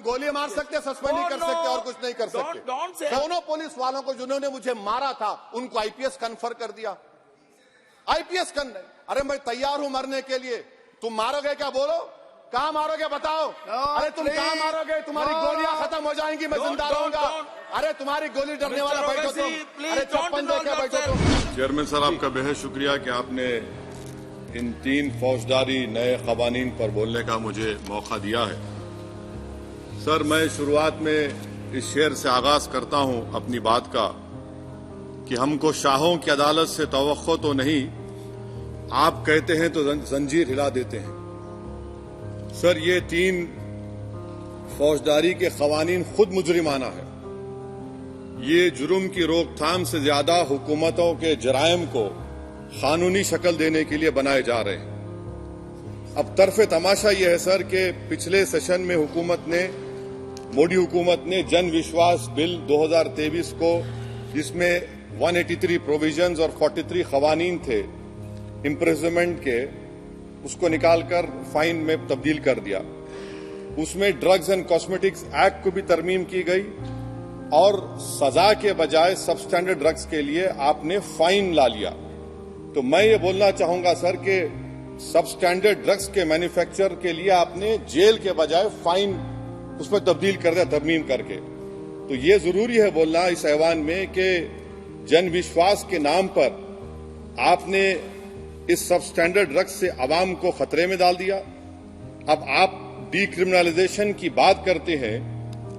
गोली मार सकते, सस्पेंड नहीं कर सकते और कुछ नहीं कर सकते। दोनों पुलिस वालों को जिन्होंने मुझे मारा था उनको आईपीएस कन्फर कर दिया। आईपीएस अरे मैं तैयार हूं मरने के लिए। तुम मारोगे क्या? बोलो, कहां मारोगे बताओ। अरे तुम कहां मारोगे? तुम्हारी गोलियां खत्म हो जाएंगी, मैं जिंदा रहूंगा। अरे तुम्हारी गोली डरने वाला बैठो तुम। अरे चप्पन देके बैठो तुम। चेयरमैन सर, आपका बेहद शुक्रिया कि आपने इन 3 फौजदारी नए कवानीन पर बोलने का मुझे मौका दिया है। सर, मैं शुरुआत में इस शेर से आगाज करता हूं अपनी बात का कि हमको शाहों की अदालत से तवक्को तो नहीं, आप कहते हैं तो जंजीर हिला देते हैं। सर, ये 3 फौजदारी के कवानीन खुद मुजरिमाना है। ये जुर्म की रोकथाम से ज्यादा हुकूमतों के जराइम को कानूनी शक्ल देने के लिए बनाए जा रहे हैं। अब तरफे तमाशा यह है सर कि पिछले सेशन में मोदी हुकूमत ने जन विश्वास बिल 2023 को, जिसमें 183 प्रोविजंस और 43 कवानीन थे इम्प्रिजनमेंट के, उसको निकालकर फाइन में तब्दील कर दिया। उसमें ड्रग्स एंड कॉस्मेटिक्स एक्ट को भी तरमीम की गई और सजा के बजाय सबस्टैंडर्ड ड्रग्स के लिए आपने फाइन ला लिया। तो मैं ये बोलना चाहूंगा सर कि सबस्टैंडर्ड ड्रग्स के मैन्युफैक्चर के लिए आपने जेल के बजाय फाइन उसमें तब्दील कर दिया तरमीम करके। तो ये जरूरी है बोलना इस ऐवान में कि जन विश्वास के नाम पर आपने इस सबस्टैंडर्ड ड्रग्स से आवाम को खतरे में डाल दिया। अब आप डीक्रिमिनलाइजेशन की बात करते हैं,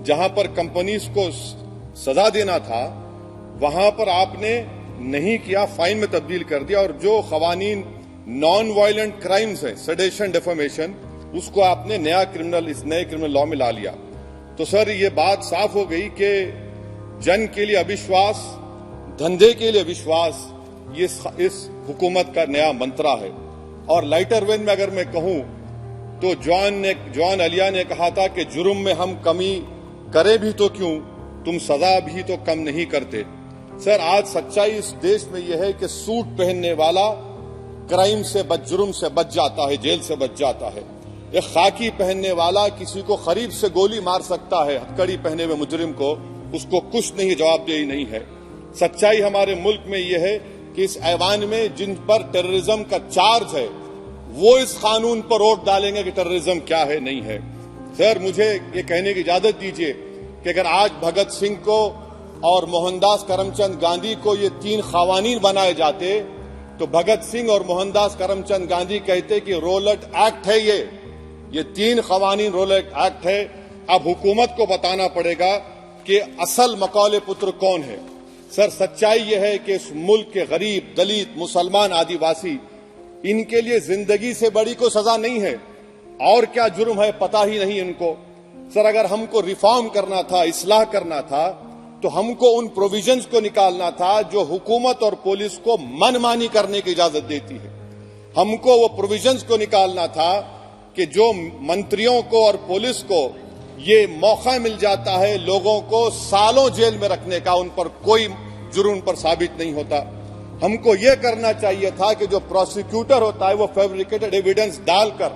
जहां पर कंपनीज को सजा देना था वहां पर आपने नहीं किया, फाइन में तब्दील कर दिया। और जो कवानीन नॉन वायलेंट क्राइम्स है, सेडेशन, डिफेमेशन, उसको आपने इस नए क्रिमिनल लॉ में ला लिया। तो सर, ये बात साफ हो गई कि जन के लिए अविश्वास, धंधे के लिए विश्वास, ये इस हुकूमत का नया मंत्रा है। और लाइटर वेन में अगर मैं कहूं तो जॉन अलिया ने कहा था कि जुर्म में हम कमी करें भी तो क्यों, तुम सजा भी तो कम नहीं करते। सर, आज सच्चाई इस देश में यह है कि सूट पहनने वाला क्राइम से जुर्म से बच जाता है, जेल से बच जाता है। एक खाकी पहनने वाला किसी को करीब से गोली मार सकता है, हथकड़ी पहने हुए मुजरिम को, उसको कुछ नहीं, जवाबदेही नहीं है। सच्चाई हमारे मुल्क में यह है कि इस ऐवान में जिन पर टेररिज्म का चार्ज है वो इस कानून पर वोट डालेंगे कि टेररिज्म क्या है, नहीं है। सर, मुझे ये कहने की इजाजत दीजिए कि अगर आज भगत सिंह को और मोहनदास करमचंद गांधी को ये 3 कवानीन बनाए जाते तो भगत सिंह और मोहनदास करमचंद गांधी कहते कि रोलट एक्ट है, ये 3 कवानीन रोलट एक्ट है। अब हुकूमत को बताना पड़ेगा कि असल मकौले पुत्र कौन है। सर, सच्चाई यह है कि इस मुल्क के गरीब, दलित, मुसलमान, आदिवासी, इनके लिए जिंदगी से बड़ी कोई सजा नहीं है। और क्या जुर्म है पता ही नहीं इनको। सर, अगर हमको रिफॉर्म करना था, इस्लाह करना था, तो हमको उन प्रोविजंस को निकालना था जो हुकूमत और पुलिस को मनमानी करने की इजाजत देती है। हमको वो प्रोविजंस को निकालना था कि जो मंत्रियों को और पुलिस को ये मौका मिल जाता है लोगों को सालों जेल में रखने का, उन पर कोई जुर्म पर साबित नहीं होता। हमको ये करना चाहिए था कि जो प्रोसिक्यूटर होता है वो फैब्रिकेटेड एविडेंस डालकर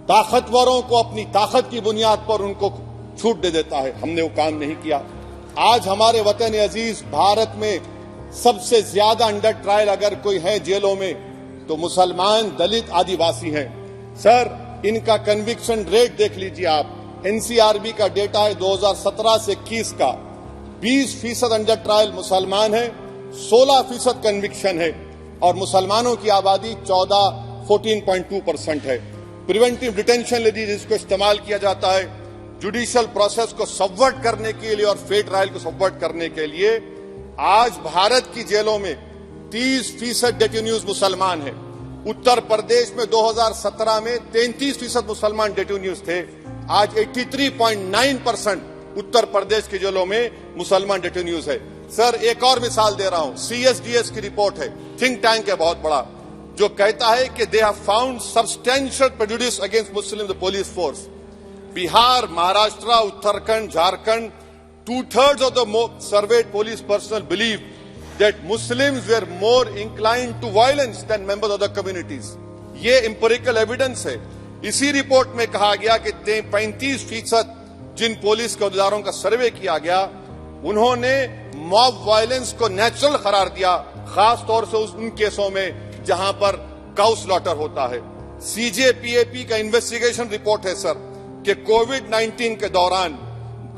ताकतवरों को अपनी ताकत की बुनियाद पर उनको छूट दे देता है। हमने वो काम नहीं किया। आज हमारे वतन अजीज भारत में सबसे ज्यादा अंडर ट्रायल अगर कोई है जेलों में तो मुसलमान, दलित, आदिवासी हैं। सर, इनका कन्विक्शन रेट देख लीजिए आप। एनसीआरबी का डेटा है 2017 से 21 का, 20% अंडर ट्रायल मुसलमान है, 16% कन्विक्शन है और मुसलमानों की आबादी 14.2% है। प्रिवेंटिव डिटेंशन यदि जिसको इस्तेमाल किया जाता है जुडिशियल प्रोसेस को सबवर्ट करने के लिए और फेयर ट्रायल को सबवर्ट करने के लिए, आज भारत की जेलों में 30% डेटेन्यूज मुसलमान है। उत्तर प्रदेश में 2017 में 33% मुसलमान डेटेन्यूज थे। आज 83.9% उत्तर प्रदेश की जेलों में मुसलमान डेटेन्यूज है। सर, एक और मिसाल दे रहा हूं, CSDS की रिपोर्ट है, थिंक टैंक है बहुत बड़ा, जो कहता है कि they have found substantial prejudice against Muslim the police force. Bihar, Maharashtra, Uttarakhand, Jharkhand, 2/3 of the surveyed police personnel believe that Muslims were more inclined to violence than members of the communities. ये empirical evidence है। इसी रिपोर्ट में कहा गया कि 35% जिन police के अहदेदारों का सर्वे किया गया, उन्होंने मॉब वायलेंस को नेचुरल करार दिया, खास तौर से उन केसों में जहां पर काउ स्लॉटर होता है। सीजेपीएपी का इन्वेस्टिगेशन रिपोर्ट है सर कि कोविड-19 के दौरान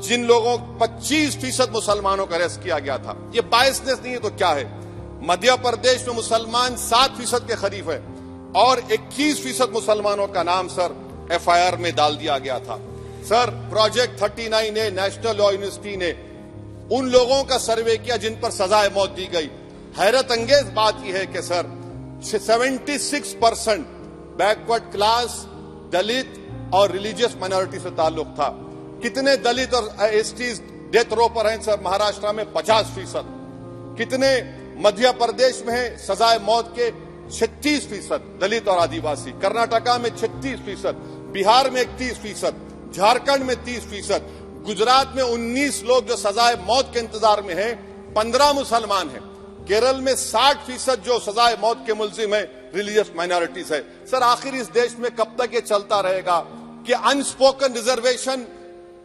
जिन लोगों 25% मुसलमानों का अरेस्ट किया गया था, ये बायसनेस नहीं है तो क्या है? मध्य प्रदेश में मुसलमान 7% के करीब है और 21% मुसलमानों का नाम सर एफआईआर में डाल दिया गया था। Sir, project 39A national law university ने उन लोगों का सर्वे किया जिन पर सजाए मौत दी गई। हैरत अंगेज बात यह है कि सर 76% बैकवर्ड क्लास, दलित और रिलीजियस माइनॉरिटी से ताल्लुक था। कितने दलित और एसटीज डेथ रो पर हैं सर? महाराष्ट्र में 50%। कितने मध्य प्रदेश में है सजाए मौत के? 36% दलित और आदिवासी। कर्नाटका में 36%, बिहार में 31%, झारखंड में 30%, गुजरात में 19 लोग जो सजाए मौत के इंतजार में हैं, 15 मुसलमान हैं। केरल में 60% जो सजाए मौत के मुल्जिम है रिलीजियस माइनॉरिटीज है। सर, आखिर इस देश में कब तक ये चलता रहेगा कि अनस्पोकन रिजर्वेशन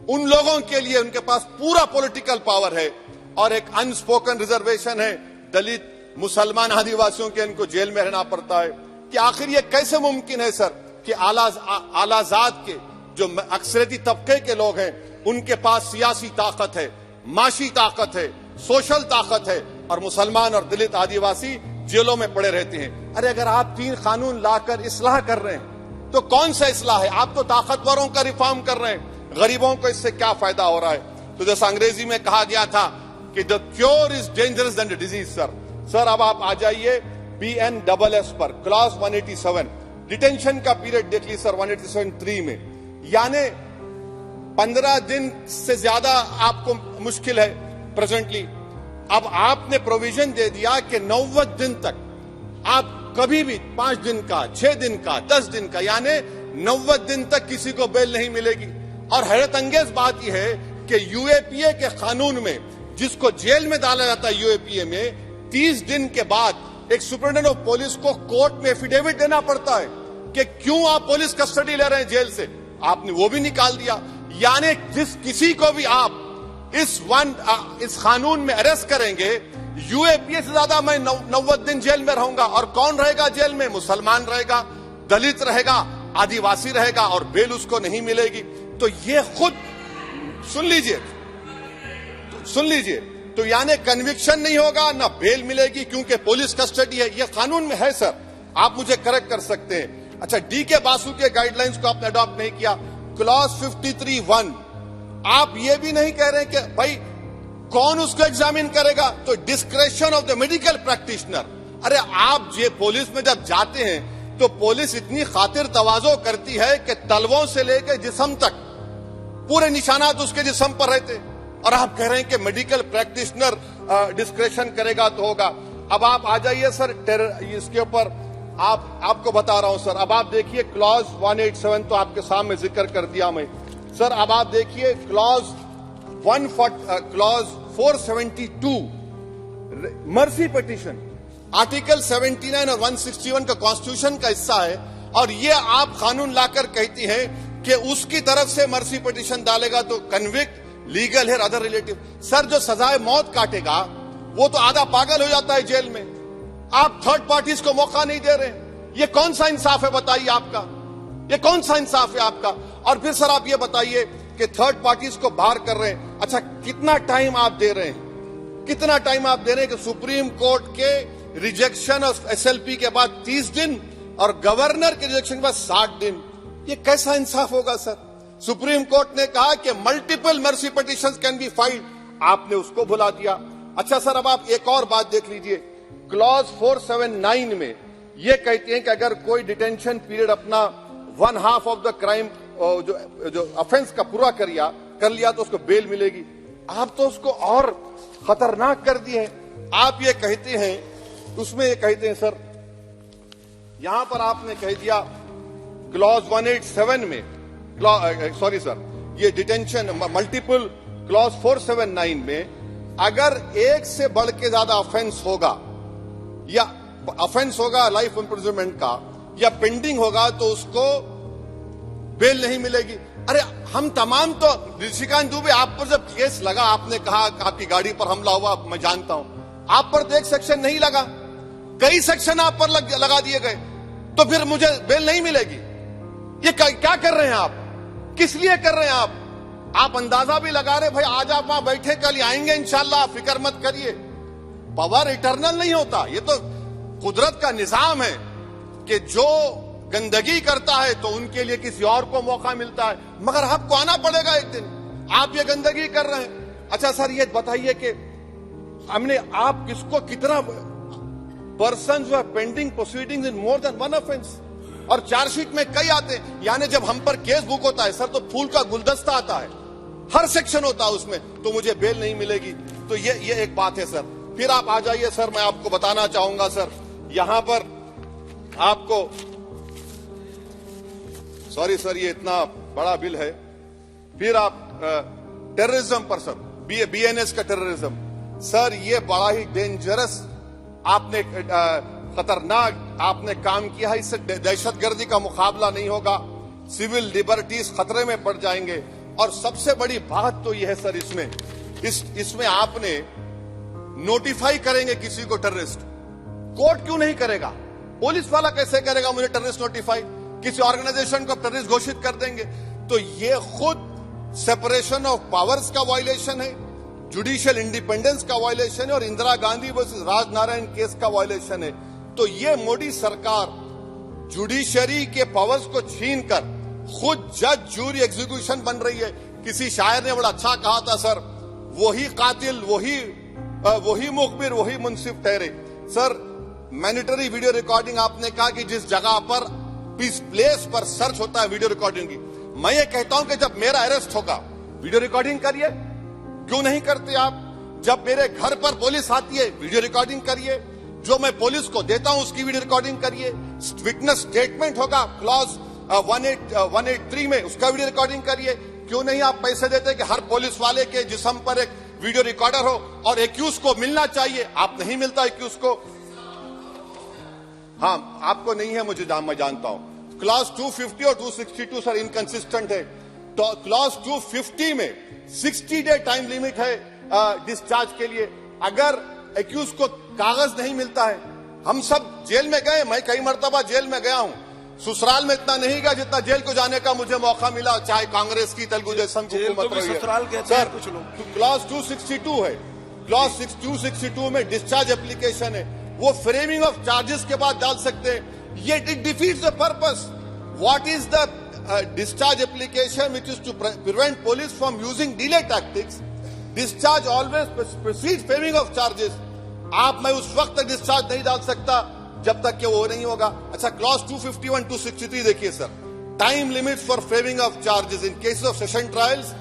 उन लोगों के लिए उनके पास पूरा पॉलिटिकल पावर है और एक अनस्पोकन रिजर्वेशन है दलित, मुसलमान, आदिवासियों के, इनको जेल में रहना पड़ता है? कि आखिर ये कैसे मुमकिन है सर कि आलाजाद के जो अक्सरियती तबके के लोग हैं उनके पास सियासी ताकत है, माशी ताकत है, सोशल ताकत है और मुसलमान और दलित आदिवासी जेलों में पड़े रहते हैं? अरे अगर आप 3 कानून लाकर इस्लाह कर रहे हैं तो कौन सा इस्लाह है? आप तो ताकतवरों का रिफॉर्म कर रहे हैं, गरीबों को इससे क्या फायदा हो रहा है? तो जैसा अंग्रेजी में कहा गया था कि the cure is dangerous than the disease. Sir अब आप आ जाइए BNSS पर, क्लॉज 187 डिटेंशन का पीरियड देख लीजिए सर 187(3) में, यानी 15 दिन से ज्यादा आपको मुश्किल है प्रेजेंटली। अब आपने प्रोविजन दे दिया कि 90 दिन तक आप कभी भी 5 दिन का, 6 दिन का, 10 दिन का, यानी 90 दिन तक किसी को बेल नहीं मिलेगी। और हैरत अंगेज बात यह है कि यूएपीए के कानून में जिसको जेल में डाला जाता है यूएपीए में, 30 दिन के बाद एक सुपरिटेंडेंट ऑफ पुलिस को कोर्ट में एफिडेविट देना पड़ता है कि क्यों आप पुलिस कस्टडी ले रहे हैं जेल से। आपने वो भी निकाल दिया। यानी जिस किसी को भी आप इस कानून में अरेस्ट करेंगे, यूएपीए से ज्यादा मैं 90 दिन जेल में रहूंगा। और कौन रहेगा जेल में? मुसलमान रहेगा, दलित रहेगा, आदिवासी रहेगा और बेल उसको नहीं मिलेगी। तो ये खुद सुन लीजिए, तो यानी कन्विक्शन नहीं होगा, ना बेल मिलेगी क्योंकि पुलिस कस्टडी है। ये कानून में है सर, आप मुझे करेक्ट कर सकते हैं। अच्छा, डीके बासु के गाइडलाइंस को आपने अडॉप्ट नहीं किया। क्लॉज 53(1) आप ये भी नहीं कह रहे कि भाई कौन उसको एग्जामिन करेगा, तो discretion of the medical practitioner. अरे आप ये पुलिस में जब जाते हैं तो पुलिस इतनी खातिर तवाज़ो करती है कि तलवों से लेकर जिस्म तक पूरे निशानात उसके जिस्म पर रहते, और आप कह रहे हैं कि मेडिकल प्रैक्टिशनर डिस्क्रेशन करेगा तो होगा। अब आप आ जाइए सर इसके ऊपर, आपको बता रहा हूं सर। अब आप देखिए क्लॉज 187 तो आपके सामने जिक्र कर दिया मैं सर। अब आप देखिए क्लॉज 472 मर्सी पिटीशन, आर्टिकल 79 और 161 का कॉन्स्टिट्यूशन का हिस्सा है, और ये आप कानून लाकर कहती हैं कि उसकी तरफ से मर्सी पिटीशन डालेगा तो convict, legal heir, other relative. Sir, जो सजाए मौत काटेगा वो तो आधा पागल हो जाता है जेल में। आप थर्ड पार्टीज को मौका नहीं दे रहे। ये कौन सा इंसाफ है बताइए आपका? ये कौन सा इंसाफ है आपका? और फिर सर आप ये बताइए कि थर्ड पार्टीज को बाहर कर रहे हैं। अच्छा, कितना टाइम आप दे रहे हैं? कितना टाइम आप दे रहे हैं कि सुप्रीम कोर्ट के रिजेक्शन ऑफ SLP के बाद 30 दिन और गवर्नर के रिजेक्शन के बाद 60 दिन? ये कैसा इंसाफ होगा सर? सुप्रीम कोर्ट ने कहा कि multiple mercy petitions can be filed, आपने उसको भुला दिया। अच्छा सर, अब आप एक और बात देख लीजिए, क्लॉज 479 में ये कहते हैं कि अगर कोई डिटेंशन पीरियड अपना 1/2 ऑफ द क्राइम जो ऑफेंस का पूरा कर लिया तो उसको बेल मिलेगी। आप तो उसको और खतरनाक कर दिए हैं। आप ये कहते हैं, उसमें ये कहते हैं सर, यहां पर आपने कह दिया क्लॉज 187 में, सॉरी सर, ये डिटेंशन मल्टीपल क्लॉज 479 में अगर एक से बढ़ के ज्यादा ऑफेंस होगा, या ऑफेंस होगा लाइफ इम्प्रिजनमेंट का, या पेंडिंग होगा तो उसको बेल नहीं मिलेगी। अरे हम तमाम तो ऋषिकांत दुबे, आप पर जब केस लगा, आपने कहा आपकी गाड़ी पर हमला हुआ, मैं जानता हूं, आप पर तो एक सेक्शन नहीं लगा, कई सेक्शन आप पर लगा दिए गए, तो फिर मुझे बेल नहीं मिलेगी। ये क्या कर रहे हैं आप, किस लिए कर रहे हैं आप अंदाजा भी लगा रहे भाई, आज आप वहां बैठे, कल आएंगे इंशाल्लाह, फिक्र मत करिए। पावर इटर्नल नहीं होता, ये तो कुदरत का निजाम है कि जो गंदगी करता है तो उनके लिए किसी और को मौका मिलता है, मगर आपको आना पड़ेगा एक दिन, आप ये गंदगी कर रहे हैं। अच्छा सर, ये बताइए कि हमने आप किसको कितना पर्सन जो है पेंडिंग प्रोसीडिंग्स इन मोर देन वन ऑफेंस, और चार्जशीट में कई आते हैं, यानी जब हम पर केस बुक होता है सर तो फूल का गुलदस्ता आता है, हर सेक्शन होता है उसमें, तो मुझे बेल नहीं मिलेगी। तो ये एक बात है सर। फिर आप आ जाइए सर, मैं आपको बताना चाहूंगा सर, यहां पर आपको, सॉरी सर ये इतना बड़ा बिल है। फिर आप टेररिज्म पर सर, बीएनएस का टेररिज्म सर, ये बड़ा ही डेंजरस आपने खतरनाक आपने काम किया है। इससे दहशतगर्दी का मुकाबला नहीं होगा, सिविल लिबर्टीज खतरे में पड़ जाएंगे। और सबसे बड़ी बात तो यह है सर, इसमें आपने नोटिफाई करेंगे किसी को टेररिस्ट, कोर्ट क्यों नहीं करेगा, पुलिस वाला कैसे करेगा मुझे टेररिस्ट नोटिफाई, किसी ऑर्गेनाइजेशन को टेररिस्ट घोषित कर देंगे। तो ये खुद सेपरेशन ऑफ पावर्स का वायलेशन है, जुडिशियल इंडिपेंडेंस का वायलेशन है, और इंदिरा गांधी वर्सेस राजनारायण केस का वायलेशन है। तो ये मोदी सरकार जुडिशरी के पावर्स को छीनकर खुद जज, जूरी, एग्जीक्यूशन बन रही है। किसी शायर ने बड़ा अच्छा कहा था सर, वही कातिल, वही मुखबिर, वही मुंसिफ ठहरे। सर मैंडेटरी वीडियो रिकॉर्डिंग, आपने कहा कि जिस जगह पर इस प्लेस पर सर्च होता है वीडियो रिकॉर्डिंग की, मैं ये कहता हूं कि जब मेरा अरेस्ट होगा वीडियो रिकॉर्डिंग करिए, क्यों नहीं करते आप? जब मेरे घर पर पुलिस आती है वीडियो रिकॉर्डिंग करिए, जो मैं पुलिस को देता हूं उसकी वीडियो रिकॉर्डिंग करिए, विटनेस स्टेटमेंट होगा क्लॉज 183 में, उसका वीडियो रिकॉर्डिंग करिए। क्यों नहीं आप पैसे देते कि हर पुलिस वाले के जिस्म पर एक वीडियो रिकॉर्डर हो, और एक्यूज को मिलना चाहिए, आप नहीं मिलता एक्यूज को। हाँ आपको नहीं है, मैं जानता हूं। क्लॉज 250 और 262 सर इनकंसिस्टेंट है। तो क्लॉज 250 में 60 डे टाइम लिमिट है डिस्चार्ज के लिए। अगर एक्यूज को कागज नहीं मिलता है, हम सब जेल में गए, मैं कई मर्तबा जेल में गया हूं, ससुराल में इतना नहीं गया जितना जेल को जाने का मुझे मौका मिला, चाहे कांग्रेस की तेलुगु देशम की हुकूमत रही है। सर कुछ लोग क्लॉज 262 है, क्लॉज 262 में डिस्चार्ज एप्लीकेशन है, वो फ्रेमिंग ऑफ चार्जेस के बाद डाल सकते हैं। ये it defeats the purpose. What is the discharge application which is to prevent police from using delay tactics. Discharge always proceed framing of charges. मैं उस वक्त तक डिस्चार्ज नहीं डाल सकता जब तक कि वो नहीं होगा। अच्छा क्लॉज 251, 263 देखिए sir, time limit for framing of charges in cases of session trials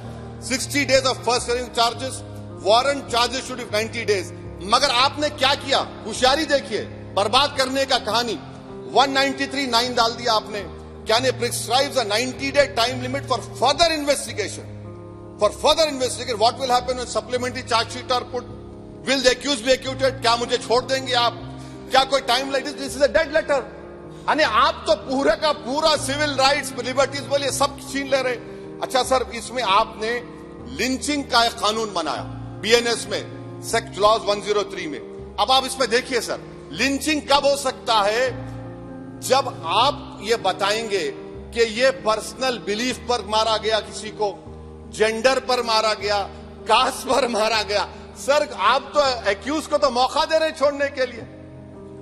60 days of first framing charges, warrant charges should be 90 days. मगर आपने क्या किया, होशियारी देखिए, बर्बाद करने का कहानी। 193(9) डाल दिया आपने, क्या ने prescribes a 90 day time limit for further investigation. For further investigation what will happen when supplementary chargesheet are put, will the accused be acquitted, क्या मुझे छोड़ देंगे आप, क्या कोई time like this is a dead letter. यानी आप तो पूरे का पूरा सिविल राइट्स, लिबर्टीज बोलिए सब छीन ले रहे। अच्छा सर, इसमें आपने लिंचिंग का एक कानून बनाया बीएनएस में, सेक्ट क्लॉज 103 में। अब आप इसमें देखिए सर, लिंचिंग कब हो सकता है, जब आप ये बताएंगे कि ये पर्सनल बिलीफ पर मारा गया, किसी को जेंडर पर मारा गया, कास्ट पर मारा गया। सर आप तो एक्यूज को तो मौका दे रहे छोड़ने के लिए,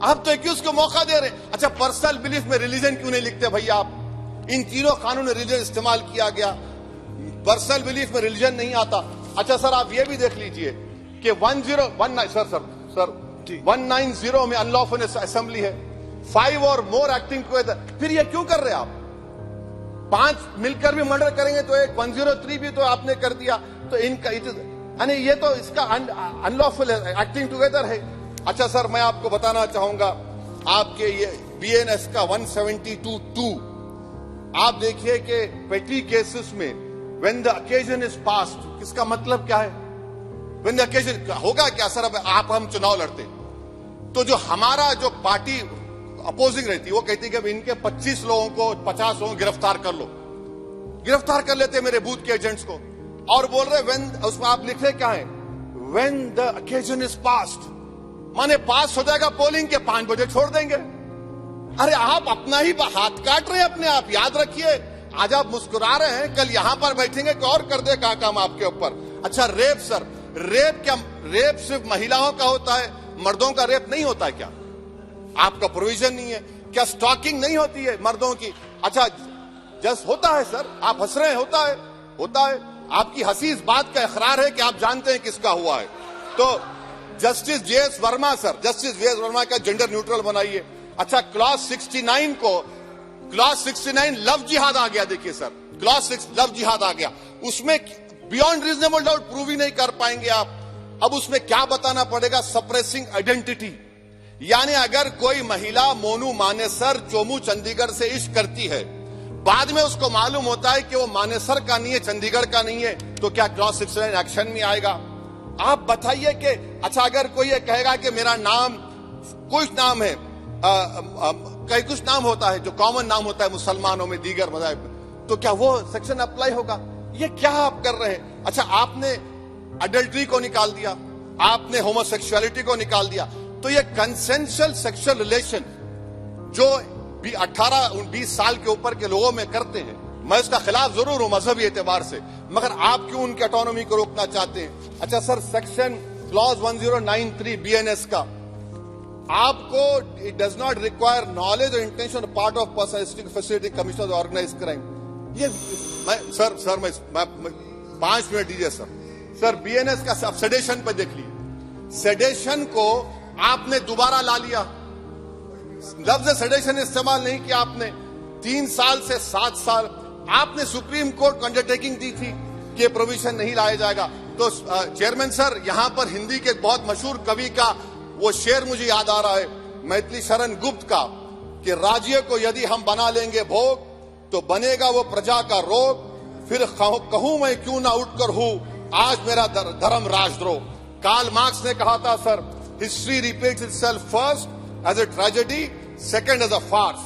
आप तो एक्यूज को मौका दे रहे। अच्छा पर्सनल बिलीफ में रिलीजन क्यों नहीं लिखते भैया आप? इन तीनों कानून में रिलीजन इस्तेमाल किया गया, पर्सनल बिलीफ में रिलीजन नहीं आता। अच्छा सर आप ये भी देख लीजिए कि 1019 सर 190 में अनलॉफुल असेंबली है, 5 और मोर एक्टिंग टुगेदर। फिर ये क्यों कर रहे हैं आप? 5 मिलकर भी मर्डर करेंगे तो एक 103 भी तो आपने कर दिया, तो इनका यानी ये तो इसका अनलॉफुल एक्टिंग टुगेदर है। अच्छा सर मैं आपको बताना चाहूंगा, आपके ये बीएनएस का 172(2) आप देखिए कि पेटी केसेस में when the occasion is passed, इसका मतलब क्या है? व्हेन द ओकेजन होगा क्या सर? अब हम चुनाव लड़ते तो जो हमारा जो पार्टी अपोजिंग रहती है वो कहती है कि इनके 25 लोगों को 50 लोगों को गिरफ्तार कर लो, गिरफ्तार कर लेते मेरे बूथ के एजेंट्स को। और बोल रहे व्हेन, उसमें आप लिख रहे क्या है, when the occasion is passed, माने पास हो जाएगा पोलिंग के 5 बजे छोड़ देंगे। अरे आप अपना ही हाथ काट रहे हैं अपने आप, याद रखिए। आज आप मुस्कुरा रहे हैं, कल यहां पर बैठेंगे तो और कर दे काम आपके ऊपर। अच्छा रेप, सर रेप क्या, रेप सिर्फ महिलाओं का होता है, मर्दों का रेप नहीं होता है क्या? आपका प्रोविजन नहीं है क्या? स्टॉकिंग नहीं होती है मर्दों की? अच्छा जस्ट होता है सर, आप हंस रहे हैं, होता है। आपकी हंसी इस बात का इकरार है कि आप जानते हैं किसका हुआ है। तो justice JS Verma, sir justice JS Verma का जेंडर न्यूट्रल बनाइए। अच्छा क्लॉज 69 को, क्लॉज 69 लव जिहाद आ गया, देखिए सर क्लॉज 6 लव जिहाद आ गया, उसमें बियॉन्ड रीजनेबल डाउट प्रूव ही नहीं कर पाएंगे आप। अब उसमें क्या बताना पड़ेगा, सप्रेसिंग आइडेंटिटी, यानी अगर कोई महिला मोनू मानेसर चोमू चंडीगढ़ से इश्क करती है, बाद में उसको मालूम होता है कि वो मानेसर का नहीं है, चंडीगढ़ का नहीं है, तो क्या क्लॉज 69 एक्शन में आएगा? आप बताइए कि अच्छा अगर कोई ये कहेगा कि मेरा नाम कुछ नाम है, कई कुछ नाम होता है जो कॉमन नाम होता है मुसलमानों में, दीगर मज़ाहिब में, तो क्या वो सेक्शन अप्लाई होगा? ये क्या आप कर रहे हैं? अच्छा आपने अडल्ट्री को निकाल दिया, आपने होमोसेक्सुअलिटी को निकाल दिया, तो ये कंसेंशुअल सेक्सुअल रिलेशन जो 18-20 साल के ऊपर के लोगों में करते हैं, मैं इसका खिलाफ जरूर हूं मजहबी एतबार से, मगर आप क्यों उनकी ऑटोनॉमी को रोकना चाहते हैं? अच्छा सर सेक्शन क्लॉज 1093 बीएनएस का, आपको it does not require knowledge और intention part of person facility commission organise crime. ये मैं 5 मिनट दीजिए सर बीएनएस का सेडेशन पे देख लीजिए, सेडेशन को आपने दोबारा ला लिया, लफ्ज सेडेशन इस्तेमाल नहीं किया आपने। 3 साल से 7 साल आपने सुप्रीम कोर्ट को अंडरटेकिंग दी थी कि प्रोविजन नहीं लाया जाएगा। तो चेयरमैन सर यहां पर हिंदी के एक बहुत मशहूर कवि का वो शेर मुझे याद आ रहा है, मैथिली शरण गुप्त का, कि राज्य को यदि हम बना लेंगे भोग तो बनेगा वो प्रजा का रोग, फिर कहूं मैं क्यों ना उठकर हूं आज मेरा धर्म राजद्रोह। कार्ल मार्क्स ने कहा था sir, history repeats itself first as a tragedy, second as a farce.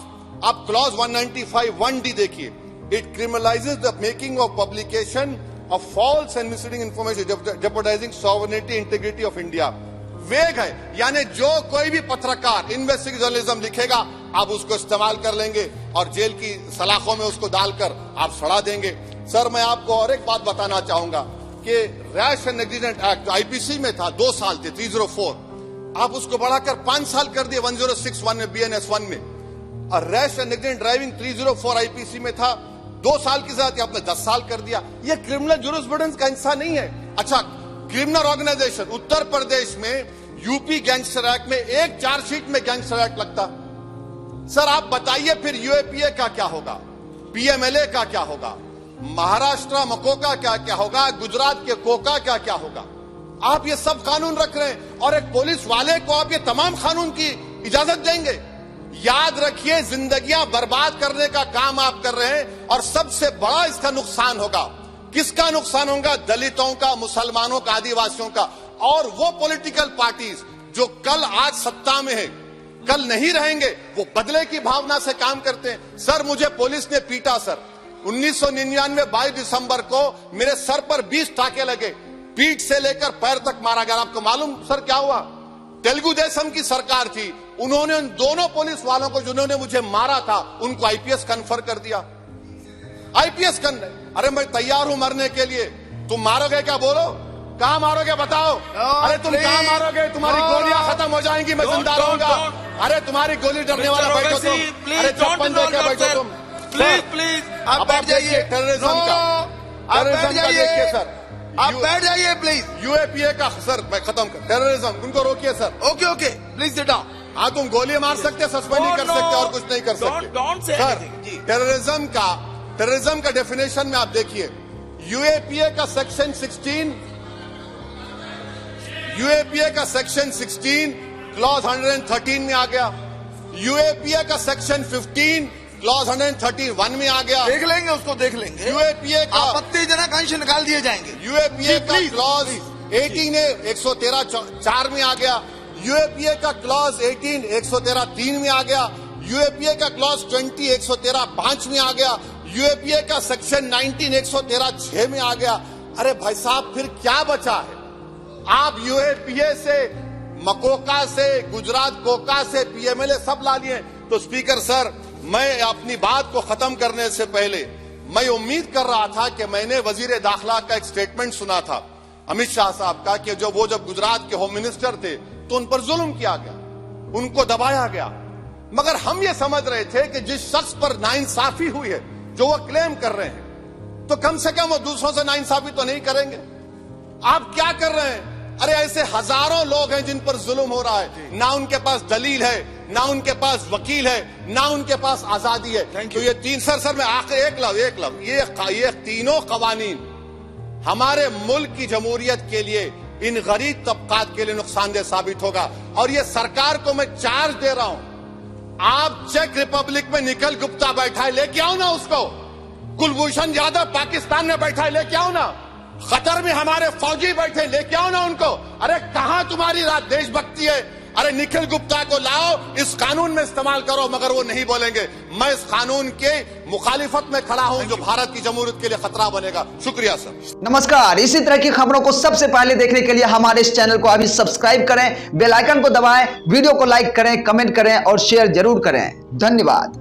आप क्लॉज 195 1D देखिए, it criminalises the making of publication of false and misleading information jeopardising sovereignty integrity of India. Vague है, यानी जो कोई भी पत्रकार investigative journalism लिखेगा आप उसको इस्तेमाल कर लेंगे और जेल की सलाखों में उसको डालकर आप सड़ा देंगे। सर मैं आपको और एक बात बताना चाहूंगा कि रैश एंड नेग्लिजेंट एक्ट जो आईपीसी में था 2 साल थे 304, आप उसको बढ़ाकर 5 साल कर दिए 1061 में बीएनएस 1 में, और rash and negligent driving 304 IPC में था 2 साल की सजा थी, आपने 10 साल कर दिया। यह क्रिमिनल जुरिस्प्रूडेंस का हिस्सा नहीं है। अच्छा क्रिमिनल ऑर्गेनाइजेशन, उत्तर प्रदेश में यूपी गैंगस्टर एक्ट में एक चार्जशीट में गैंगस्टर एक्ट लगता। सर आप बताइए फिर यूएपीए का क्या होगा, पीएमएलए का क्या होगा, महाराष्ट्र मको का क्या होगा, गुजरात के कोका का क्या होगा? आप ये सब कानून रख रहे हैं और एक पुलिस वाले को आप ये तमाम कानून की इजाजत देंगे? याद रखिए जिंदगियां बर्बाद करने का काम आप कर रहे हैं और सबसे बड़ा इसका नुकसान होगा। किसका नुकसान होगा? दलितों का, मुसलमानों का, आदिवासियों का। और वो पॉलिटिकल पार्टीज जो कल आज सत्ता में है, कल नहीं रहेंगे, वो बदले की भावना से काम करते हैं। सर मुझे पुलिस ने पीटा सर 1999 22 दिसंबर को मेरे सर पर 20 टाके लगे, पीठ से लेकर पैर तक मारा गया। आपको मालूम सर क्या हुआ? तेलुगु देशम की सरकार थी, उन्होंने उन दोनों पुलिस वालों को जिन्होंने मुझे मारा था उनको आईपीएस कन्फर कर दिया। आईपीएस करने, अरे मैं तैयार हूं मरने के लिए, तुम मारोगे क्या? बोलो कहां मारोगे बताओ? अरे तुम कहां मारोगे? तुम्हारी गोलियां खत्म हो जाएंगी, मैं जिंदा रहूंगा। अरे तुम्हारी गोली डरने वाला बैठो तुम, अरे चप्पन देकर बैठो तुम। प्लीज आप बैठ जाइए। टेररिज्म का देखिए सर, आप बैठ जाइए प्लीज। यूएपीए का सर मैं खत्म कर, टेररिज्म उनको रोकिए सर। Okay please sit down. हाँ तुम गोली मार सकते, सस्पेंड नहीं कर सकते और कुछ नहीं कर सकते सर। टेररिज्म का डेफिनेशन में आप देखिए, यूएपीए का सेक्शन 16, यूएपीए का सेक्शन 16 क्लॉज 113 में आ गया, यूएपीए का सेक्शन 15 क्लॉज 131 में आ गया। देख लेंगे उसको, देख लेंगे। यूएपीए का आपत्तिजनक अंश निकाल दिए जाएंगे। यूएपीए का क्लॉज 18 113 4 में आ गया, यूएपीए का क्लॉज 18 113 3 में आ गया, यूएपीए का क्लॉज 20 113 5 में आ गया, यूएपीए का सेक्शन 19(113)(6) में आ गया। अरे भाई साहब, फिर क्या बचा है? आप यूएपीए से, मकोका से, गुजरात कोका से पीएमएलए सब ला लिए। तो स्पीकर सर, मैं अपनी बात को खत्म करने से पहले मैं उम्मीद कर रहा था कि मैंने वजीर दाखिला का एक स्टेटमेंट सुना था अमित शाह साहब का कि जब गुजरात के होम मिनिस्टर थे तो उन पर जुल्म किया गया, उनको दबाया गया। मगर हम ये समझ रहे थे कि जिस शख्स पर नाइंसाफी हुई है, जो वो क्लेम कर रहे हैं, तो कम से कम वो दूसरों से नाइंसाफी तो नहीं करेंगे। आप क्या कर रहे हैं? अरे ऐसे हजारों लोग हैं जिन पर जुल्म हो रहा है, ना उनके पास दलील है, ना उनके पास वकील है, ना उनके पास आजादी है। तो ये तीन सर मैं आखिर एक लव ये तीनों कवानीन हमारे मुल्क की जमहूरियत के लिए, इन गरीब तबकात के लिए नुकसानदेह साबित होगा। और ये सरकार को मैं चार्ज दे रहा हूं, आप चेक रिपब्लिक में निखिल गुप्ता बैठा है, लेके आओ ना उसको। कुलभूषण यादव पाकिस्तान में बैठा है, लेके आओ ना। कतर में हमारे फौजी बैठे, लेके आओ ना उनको। अरे कहां तुम्हारी देशभक्ति है? अरे निखिल गुप्ता को लाओ, इस कानून में इस्तेमाल करो। मगर वो नहीं बोलेंगे। मैं इस कानून के मुखालिफत में खड़ा हूं जो भारत की जमहूरियत के लिए खतरा बनेगा। शुक्रिया सर। नमस्कार, इसी तरह की खबरों को सबसे पहले देखने के लिए हमारे इस चैनल को अभी सब्सक्राइब करें, बेल आइकन को दबाएं, वीडियो को लाइक करें, कमेंट करें और शेयर जरूर करें। धन्यवाद।